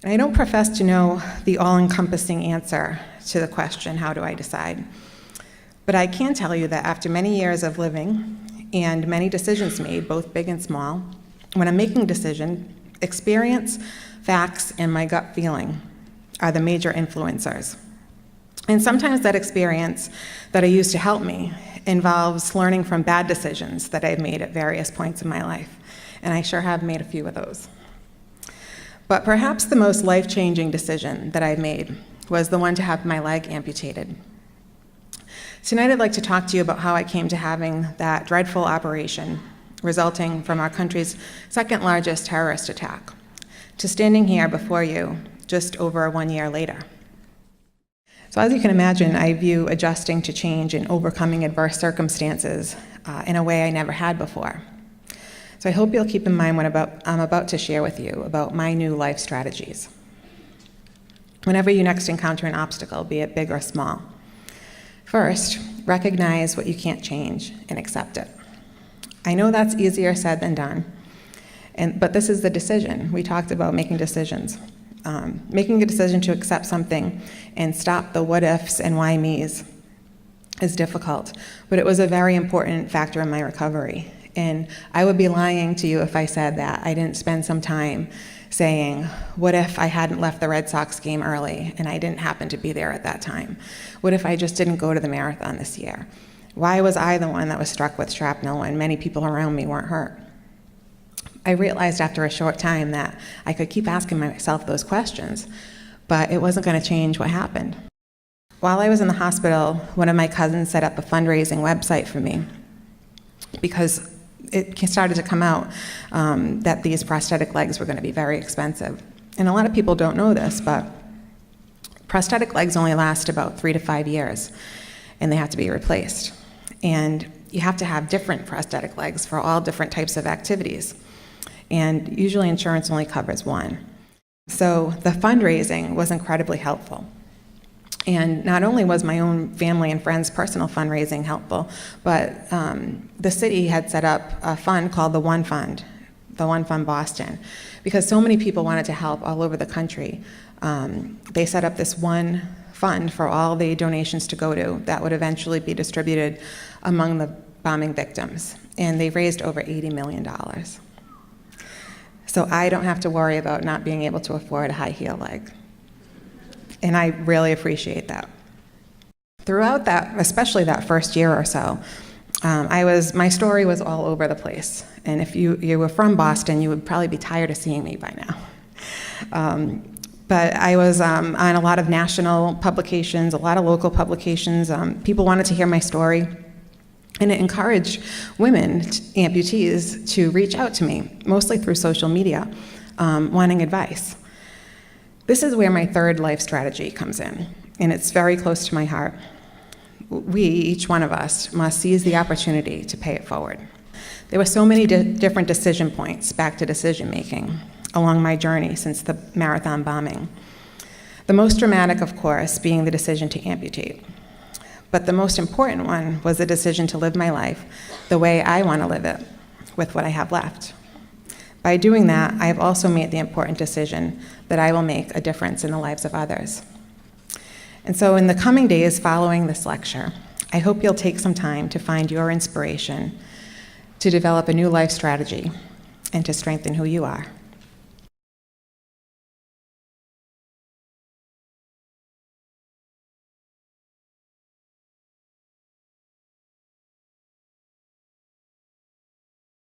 And I don't profess to know the all-encompassing answer to the question, how do I decide? But I can tell you that after many years of living and many decisions made, both big and small, when I'm making a decision, experience, facts, and my gut feeling are the major influencers. And sometimes that experience that I use to help me involves learning from bad decisions that I've made at various points in my life. And I sure have made a few of those. But perhaps the most life-changing decision that I've made was the one to have my leg amputated. Tonight I'd like to talk to you about how I came to having that dreadful operation resulting from our country's second largest terrorist attack, to standing here before you just over 1 year later. So as you can imagine, I view adjusting to change and overcoming adverse circumstances in a way I never had before. So I hope you'll keep in mind what I'm about to share with you about my new life strategies. Whenever you next encounter an obstacle, be it big or small, first, recognize what you can't change and accept it. I know that's easier said than done, but this is the decision. We talked about making decisions. Making a decision to accept something and stop the what ifs and why me's is difficult, but it was a very important factor in my recovery. And I would be lying to you if I said that I didn't spend some time saying, what if I hadn't left the Red Sox game early and I didn't happen to be there at that time? What if I just didn't go to the marathon this year? Why was I the one that was struck with shrapnel when many people around me weren't hurt? I realized after a short time that I could keep asking myself those questions, but it wasn't going to change what happened. While I was in the hospital, one of my cousins set up a fundraising website for me because it started to come out that these prosthetic legs were going to be very expensive. And a lot of people don't know this, but prosthetic legs only last about 3 to 5 years, and they have to be replaced. And you have to have different prosthetic legs for all different types of activities. And usually insurance only covers one. So the fundraising was incredibly helpful. And not only was my own family and friends' personal fundraising helpful, but the city had set up a fund called the One Fund Boston, because so many people wanted to help all over the country. They set up this one fund for all the donations to go to that would eventually be distributed among the bombing victims. And they raised over $80 million. So I don't have to worry about not being able to afford a high heel leg. And I really appreciate that. Throughout that, especially that first year or so, my story was all over the place. And if you were from Boston, you would probably be tired of seeing me by now. But I was on a lot of national publications, a lot of local publications. People wanted to hear my story. And it encouraged women, amputees, to reach out to me, mostly through social media, wanting advice. This is where my third life strategy comes in, and it's very close to my heart. We, each one of us, must seize the opportunity to pay it forward. There were so many different decision points back to decision making along my journey since the marathon bombing. The most dramatic, of course, being the decision to amputate. But the most important one was the decision to live my life the way I want to live it, with what I have left. By doing that, I have also made the important decision that I will make a difference in the lives of others. And so in the coming days following this lecture, I hope you'll take some time to find your inspiration, to develop a new life strategy, and to strengthen who you are.